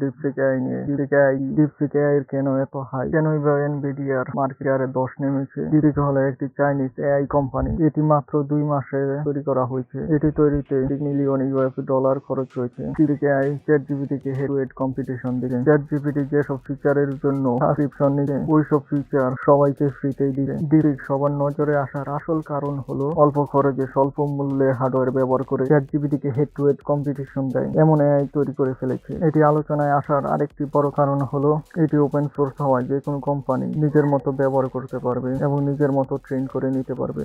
DeepSeek AI নিয়ে। DeepSeek AI এর কেন এত হাই? কেনই বা এনভিডিয়ার মার্কেট শেয়ারে ধস নেমেছে? ডিপসিক হলো একটি চাইনিজ এআই কোম্পানি। এটি মাত্র 2 মাসে তৈরি করা হয়েছে। এটি তৈরিতে $1 মিলিয়ন খরচ হয়েছে। DeepSeek AI ChatGPT K head to head competition দিচ্ছে। চ্যাটজিপিটি যেসব ফিচারের জন্য সাবস্ক্রিপশন নিচ্ছে ওইসব ফিচার সবাইকে ফ্রিতেই দিবে। ডিপসিক সবার নজরে আসার আসল কারণ হলো অল্প খরচে স্বল্প মূল্যে হার্ডওয়্যার ব্যবহার করে ChatGPT K head to head competition দেয় এমন এআই তৈরি করে ফেলেছে। এটি আলোচনায় আসার আরেকটি বড় কারণ হলো এটি ওপেন সোর্স হওয়ায় যে কোনো কোম্পানি নিজের মতো ব্যবহার করতে পারবে এবং নিজের মতো ট্রেন করে নিতে পারবে।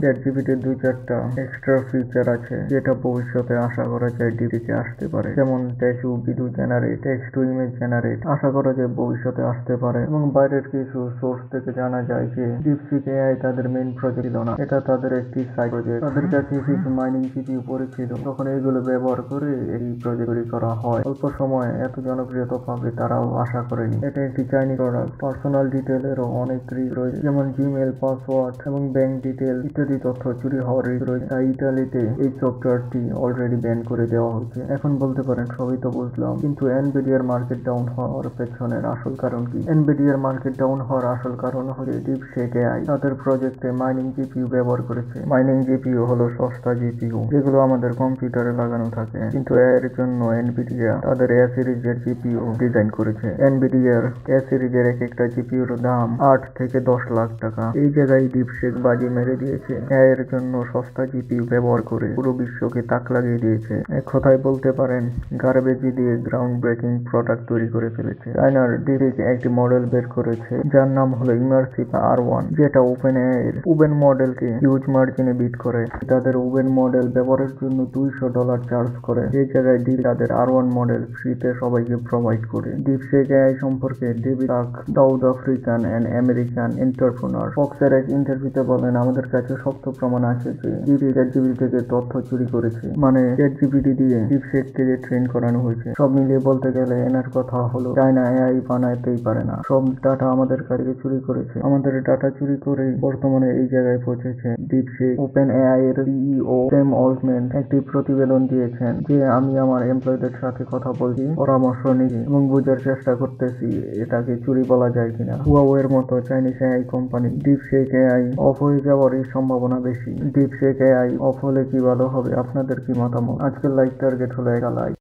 চ্যাটজিপিটির 2-4টা এক্সট্রা ফিচার আছে যেটা ভবিষ্যতে আশা করা যায় ডিপসিকে আসতে পারে, যেমন text to video generate, text to image generate আশা করা যায় ভবিষ্যতে আসতে পারে। এবং বাইরের কিছু সোর্স থেকে জানা যায় যে ডিপসিক এআই তাদের মেইন প্রজেক্ট ছিল না, এটা তাদের একটি সাইড প্রজেক্ট। তাদের কাছে কিছু মাইনিং জিপিইউ পড়েছিল, তখন এইগুলো ব্যবহার করে এই প্রজেক্ট তৈরি করা হয়। অল্প সময়ে এত জনপ্রিয়তা পাবে তারাও আশা করেনি। এটা একটি চাইনিজ প্রোডাক্ট। পার্সোনাল ডিটেলেরও অনেক রিস্ক রয়েছে, যেমন জিমেল, পাসওয়ার্ড এবং ব্যাংক ডিটেল ইত্যাদি তথ্য চুরি হওয়ার রিস্ক রয়েছে। তাই ইতালিতে এই সফটওয়্যারটি অলরেডি ব্যান করে দেওয়া হয়েছে। এখন বলতে পারেন সবই তো বুঝলাম, কিন্তু এনভিডিয়ার মার্কেট ডাউন হওয়ার পেছনের আসল কারণ কি? এনভিডিয়ার মার্কেট ডাউন হওয়ার আসল কারণ হলো ডিপসিক এআই তাদের প্রজেক্টে মাইনিং জিপিইউ ব্যবহার করেছে। মাইনিং জিপিইউ হলো সস্তা জিপিইউ যেগুলো আমাদের কম্পিউটারে লাগানো থাকে, কিন্তু এর জন্য এনভিডিয়া তাদের এ সিরিজের জিপিইউ ডিজাইন করেছে। এনভিডিয়ার এ সিরিজের এক একটা জিপিইউর দাম 8 থেকে 10 লাখ টাকা। এই জায়গায় ডিপসিক বাজি মেরে দিয়েছে। এর জন্য সস্তা জিপিইউ ব্যবহার করে পুরো বিশ্বকে তাক লাগিয়ে দিয়েছে। এক কথায় বলতে পারেন গার্বেজি দিয়ে গ্রাউন্ড ব্রেকিং প্রোডাক্ট তৈরি করে ফেলেছে। চায়নার ডিপসিক একটি মডেল বের করেছে যার নাম হলো ইমার্সিভ R1, যেটা ওপেন এআই এর উবেন মডেলকে হিউজ মার্জিনে বিট করে। তাদের উবেন মডেল ব্যবহারের জন্য $200 চার্জ করে, যে জায়গায় তাদের R1 মডেল ফ্রিতে সবাইকে প্রোভাইড করে। ডিপসিক এআই সম্পর্কে ডেভিড টাক, South African and American entrepreneur, ফক্সের এক ইন্টারভিউতে বলেন, আমাদের কাছে শক্ত প্রমাণ আছে যে চ্যাটজিপিটি থেকে তথ্য চুরি করেছে। মানে চ্যাটজিপিটি দিয়ে ডিপসিককে ট্রেন করানো হয়েছে। সব মিলিয়ে বলতে গেলে এনার কথা হলো চায়না এআই বানাইতেই পারে না, সব ডাটা আমাদের কাছে চুরি করেছে। আমাদের ডাটা চুরি করে বর্তমানে এই জায়গায় পৌঁছেছে। ডিপসিক ওপেন এআই এর সিইও স্যাম অল্টম্যান একটি প্রতিবেদন দিয়েছেন যে আমি আমার এমপ্লয়ীদের সাথে কথা বলছি, পরামর্শ নিচ্ছি এবং বোঝার চেষ্টা করতেছি এটাকে চুরি বলা যায় কিনা। হুয়াওয়ের মতো Chinese AI company DeepSeek AI of হয়ে যাওয়ারই সম্ভাবনা বেশি। ডিপসিক এআই অফ হলে কি ভালো হবে? আপনাদের কি মতামত? আজকের লাইক টার্গেট হলো 1 লাইক।